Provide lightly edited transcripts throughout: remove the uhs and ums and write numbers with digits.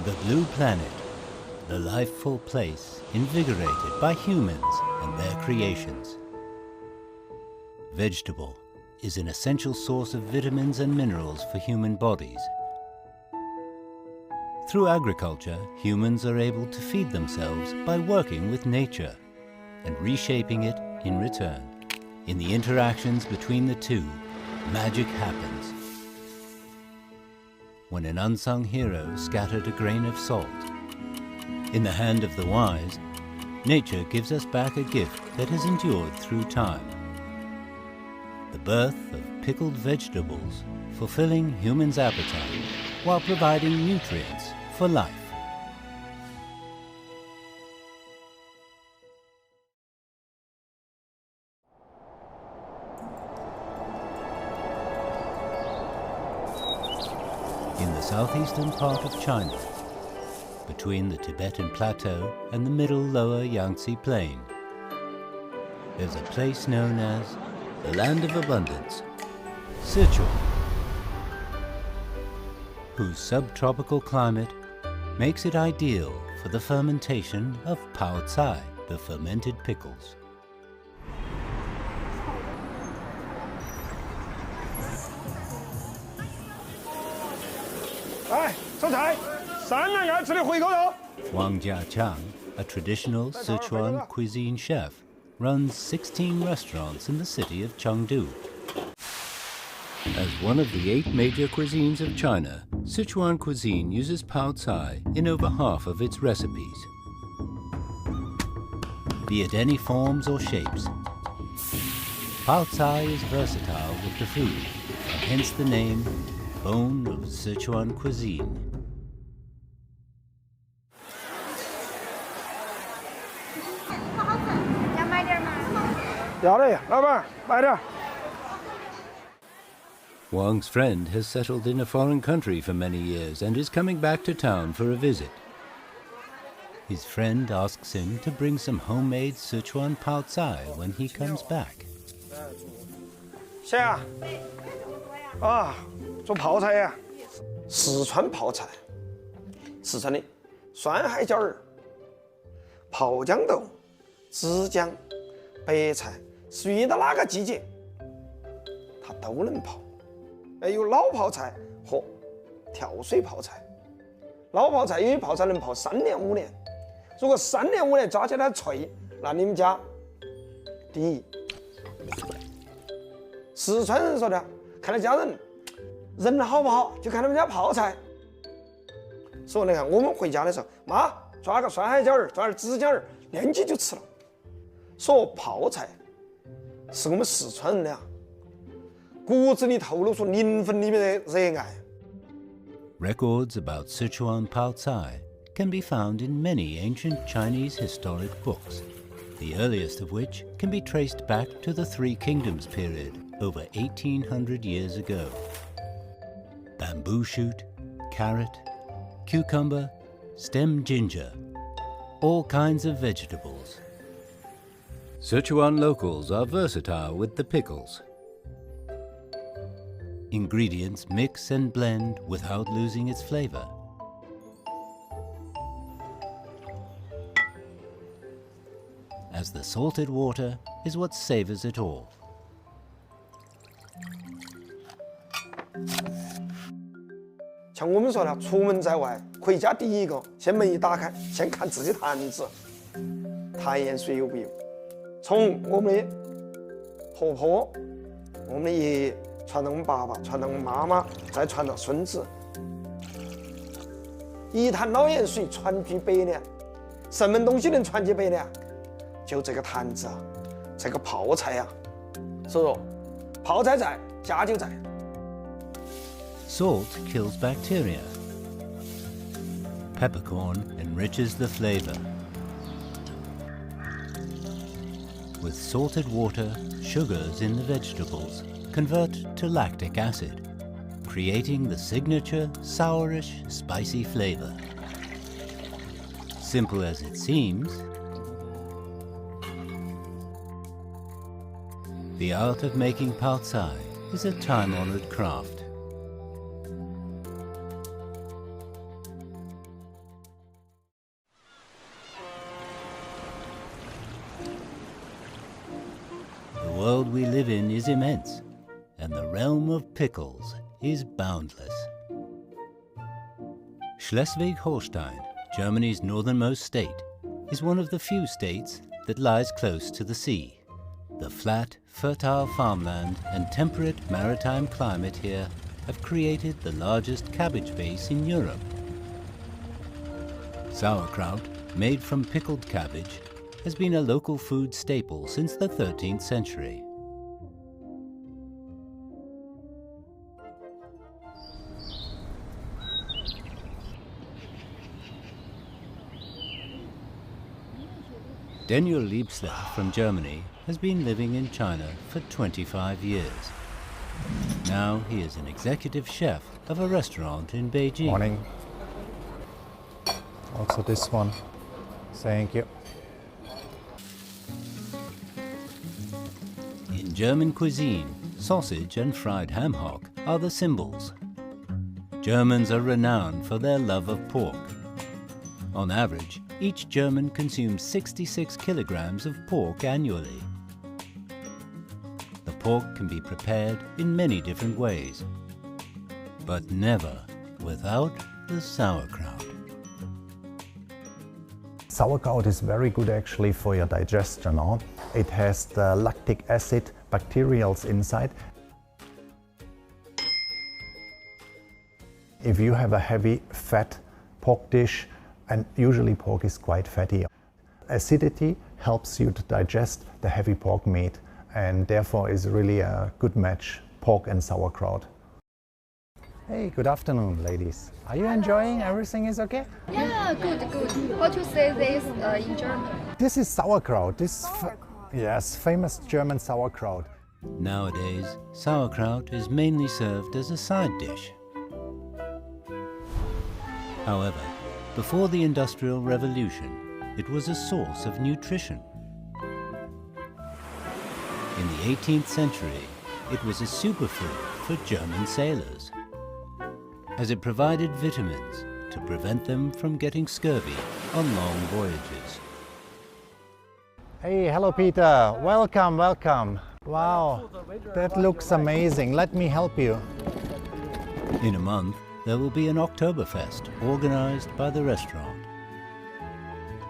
The blue planet, the lifeful place invigorated by humans and their creations. Vegetable is an essential source of vitamins and minerals for human bodies. Through agriculture, humans are able to feed themselves by working with nature and reshaping it in return. In the interactions between the two, magic happens. When an unsung hero scattered a grain of salt, in the hand of the wise, nature gives us back a gift that has endured through time. The birth of pickled vegetables, fulfilling humans' appetite while providing nutrients for life. In the southeastern part of China, between the Tibetan Plateau and the middle lower Yangtze Plain, there's a place known as the Land of Abundance, Sichuan, whose subtropical climate makes it ideal for the fermentation of pao cai, the fermented pickles. 来，收菜，3人爱吃的回锅肉。 Wang Jiachang, a traditional Sichuan cuisine chef, runs 16 restaurants in the city of Chengdu. As one of the 8 major cuisines of China, Sichuan cuisine uses pao cai in over half of its recipes. Be it any forms or shapes, pao cai is versatile with the food, and hence the name Bone of Sichuan cuisine. 要得，老板，买点。 Wang's friend has settled in a foreign country for many years and is coming back to town for a visit. His friend asks him to bring some homemade Sichuan pao cai when he comes back. 贤啊，啊，做泡菜呀，四川泡菜，四川的酸海椒儿、泡豇豆、枝姜、白菜，是遇到哪个季节，它都能泡。有老泡菜和跳水泡菜。老泡菜因为泡菜能泡3年5年，如果3年5年抓起来脆，那你们家第一。四川人说的，看他家人好不好，就看他们家泡菜。所以你看，我们回家的时候，妈抓个酸海椒儿，抓点枝姜儿，连起就吃了。说泡菜是我们四川人的骨子里透露出灵魂里面的热爱。 Records about Sichuan pao cai can be found in many ancient Chinese historic books, the earliest of which can be traced back to the Three Kingdoms period over 1800 years ago. Bamboo shoot, carrot, cucumber, stem ginger, all kinds of vegetables. Sichuan locals are versatile with the pickles. Ingredients mix and blend without losing its flavor. As the salted water is what savors it all. 像我们说的，出门在外，回家第一个，先门一打开，先看自己坛子，坛盐水有不有。从我们的婆婆、我们的爷爷传到我们爸爸，传到我们妈妈，再传到孙子。一坛老盐水传居百年，什么东西能传接百年？就这个坛子啊，这个泡菜啊。所以说，泡菜在，家就在。 Salt kills bacteria. Peppercorn enriches the flavor. With salted water, sugars in the vegetables convert to lactic acid, creating the signature sourish, spicy flavor. Simple as it seems, the art of making pao cai is a time-honored craft. world we live in is immense, and the realm of pickles is boundless. Schleswig-Holstein, Germany's northernmost state, is one of the few states that lies close to the sea. The flat, fertile farmland and temperate maritime climate here have created the largest cabbage base in Europe. Sauerkraut, made from pickled cabbage, has been a local food staple since the 13th century. Daniel Liebsler from Germany has been living in China for 25 years. Now he is an executive chef of a restaurant in Beijing. Morning. Also this one. Thank you. In German cuisine, sausage and fried ham hock are the symbols. Germans are renowned for their love of pork. On average, each German consumes 66 kilograms of pork annually. The pork can be prepared in many different ways, but never without the sauerkraut. Sauerkraut is very good actually for your digestion. Huh? It has the lactic acid bacterials inside. If you have a heavy fat pork dish, and usually pork is quite fatty, acidity helps you to digest the heavy pork meat, and therefore is really a good match, pork and sauerkraut. Hey, good afternoon, ladies. Are you enjoying? Everything is okay? Yeah, good. How to say this in German? This is sauerkraut. Yes, famous German sauerkraut. Nowadays, sauerkraut is mainly served as a side dish. However, before the Industrial Revolution, it was a source of nutrition. In the 18th century, it was a superfood for German sailors, as it provided vitamins to prevent them from getting scurvy on long voyages. Hey, hello Peter. Welcome, welcome. Wow, that looks amazing. Let me help you. In a month, there will be an Oktoberfest organized by the restaurant.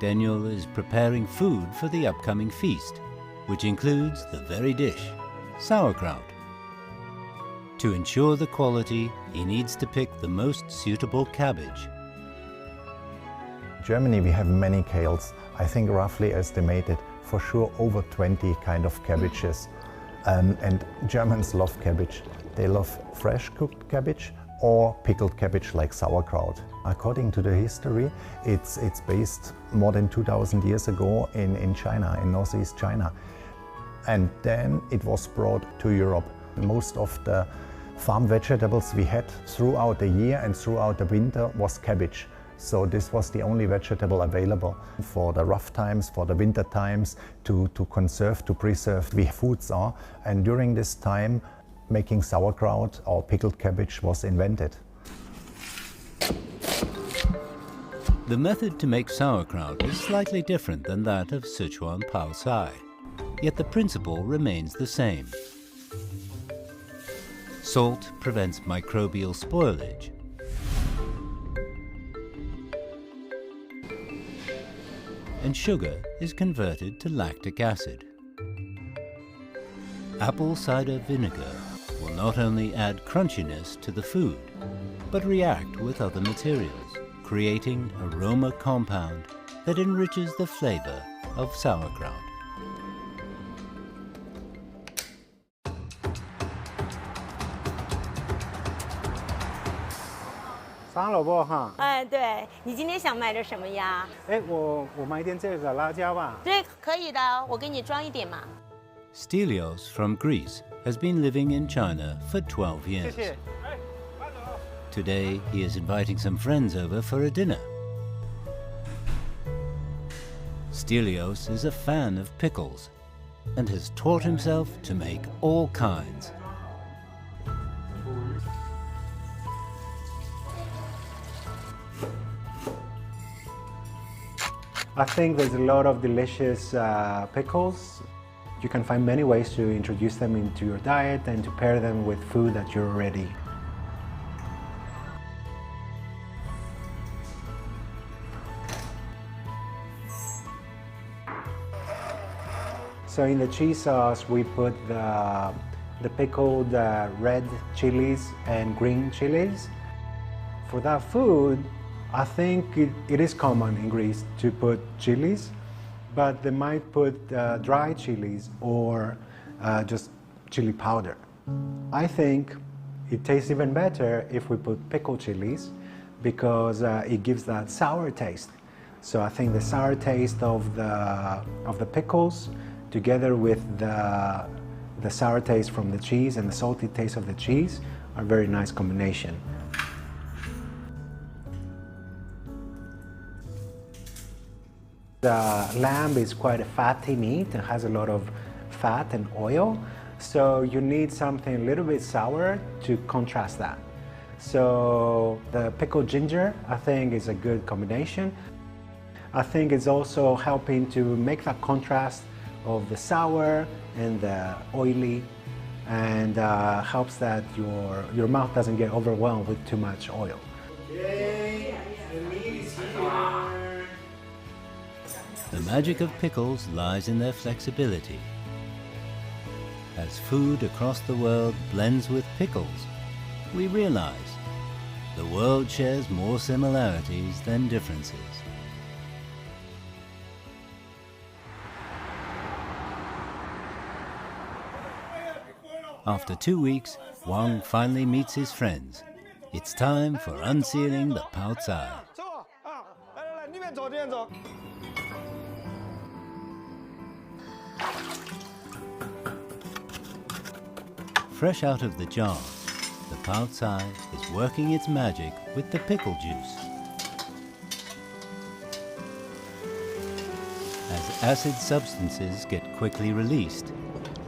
Daniel is preparing food for the upcoming feast, which includes the very dish, sauerkraut. To ensure the quality, he needs to pick the most suitable cabbage. In Germany we have many kales. I think roughly estimated for sure over 20 kind of cabbages. And Germans love cabbage. They love fresh cooked cabbage or pickled cabbage like sauerkraut. According to the history, it's based more than 2,000 years ago in China, in northeast China. And then it was brought to Europe. Most of the farm vegetables we had throughout the year and throughout the winter was cabbage. So this was the only vegetable available for the rough times, for the winter times, to conserve, to preserve the foods are. And during this time, making sauerkraut or pickled cabbage was invented. The method to make sauerkraut is slightly different than that of Sichuan Pao Cai, yet the principle remains the same. Salt prevents microbial spoilage. And sugar is converted to lactic acid. Apple cider vinegar will not only add crunchiness to the food, but react with other materials, creating an aroma compound that enriches the flavor of sauerkraut.哎，对，你今天想买点什么呀？哎，我买点这个辣椒吧。对，可以的，我给你装一点嘛。Stelios from Greece has been living in China for 12 years. Today, he is inviting some friends over for a dinner. Stelios is a fan of pickles and has taught himself to make all kinds. I think there's a lot of delicious pickles. You can find many ways to introduce them into your diet and to pair them with food that you're already. So in the cheese sauce, we put the pickled red chilies and green chilies. For that food, I think it is common in Greece to put chilies, but they might put dry chilies or just chili powder. I think it tastes even better if we put pickled chilies because it gives that sour taste. So I think the sour taste of the pickles together with the sour taste from the cheese and the salty taste of the cheese are a very nice combination. The lamb is quite a fatty meat. It has a lot of fat and oil, so you need something a little bit sour to contrast that. So the pickled ginger, I think, is a good combination. I think it's also helping to make that contrast of the sour and the oily, and helps that your mouth doesn't get overwhelmed with too much oil. The magic of pickles lies in their flexibility. As food across the world blends with pickles, we realize the world shares more similarities than differences. After 2 weeks, Wang finally meets his friends. It's time for unsealing the Pao Cai. Fresh out of the jar, the Pao Cai is working its magic with the pickle juice. As acid substances get quickly released,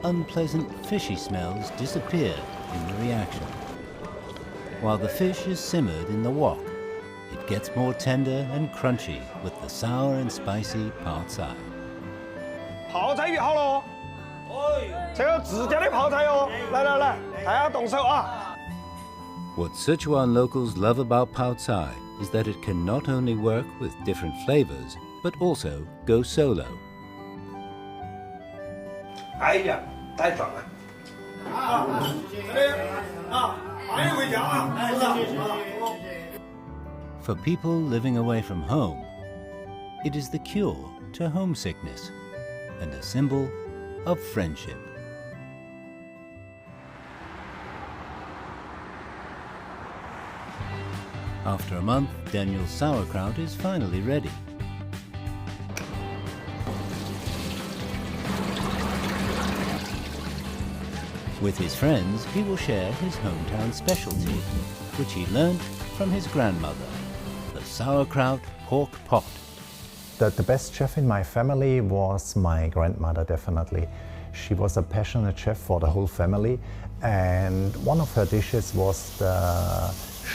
unpleasant fishy smells disappear in the reaction. While the fish is simmered in the wok, it gets more tender and crunchy with the sour and spicy Pao Cai. 泡菜预好了哦，这个自家的泡菜哦，来来来，大家动手啊！ What Sichuan locals love about Pao Cai is that it can not only work with different flavors, but also go solo. 哎呀，太壮了！欢迎回家啊！ For people living away from home, it is the cure to homesickness and a symbol of friendship. After a month, Daniel's sauerkraut is finally ready. With his friends, he will share his hometown specialty, which he learned from his grandmother, the sauerkraut pork pot. The best chef in my family was my grandmother, definitely. She was a passionate chef for the whole family, and one of her dishes was the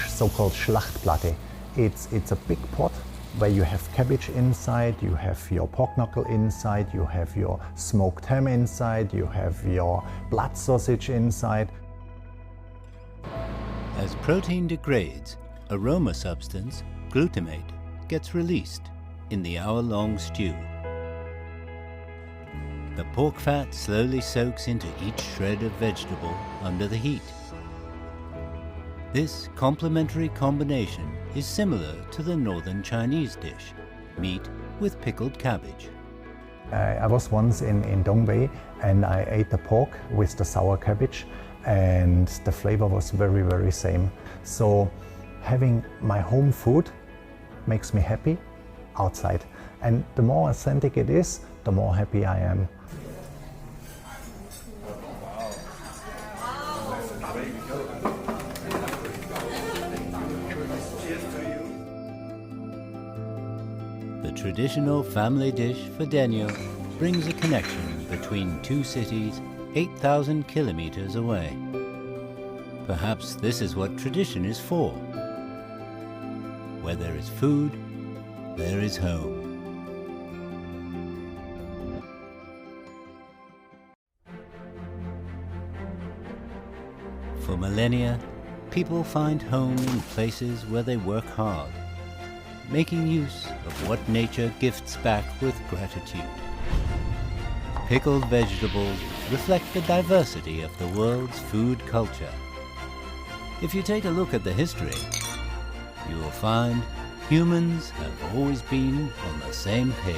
so-called Schlachtplatte. It's a big pot where you have cabbage inside, you have your pork knuckle inside, you have your smoked ham inside, you have your blood sausage inside. As protein degrades, aroma substance, glutamate, gets released in the hour-long stew. The pork fat slowly soaks into each shred of vegetable under the heat. This complementary combination is similar to the northern Chinese dish, meat with pickled cabbage. I was once in Dongbei and I ate the pork with the sour cabbage, and the flavor was very, very same. So having my home food makes me happy outside. And the more authentic it is, the more happy I am. The traditional family dish for Daniel brings a connection between two cities 8,000 kilometers away. Perhaps this is what tradition is for. Where there is food, there is home. For millennia, people find home in places where they work hard, making use of what nature gifts back with gratitude. Pickled vegetables reflect the diversity of the world's food culture. If you take a look at the history, you will find humans have always been on the same page.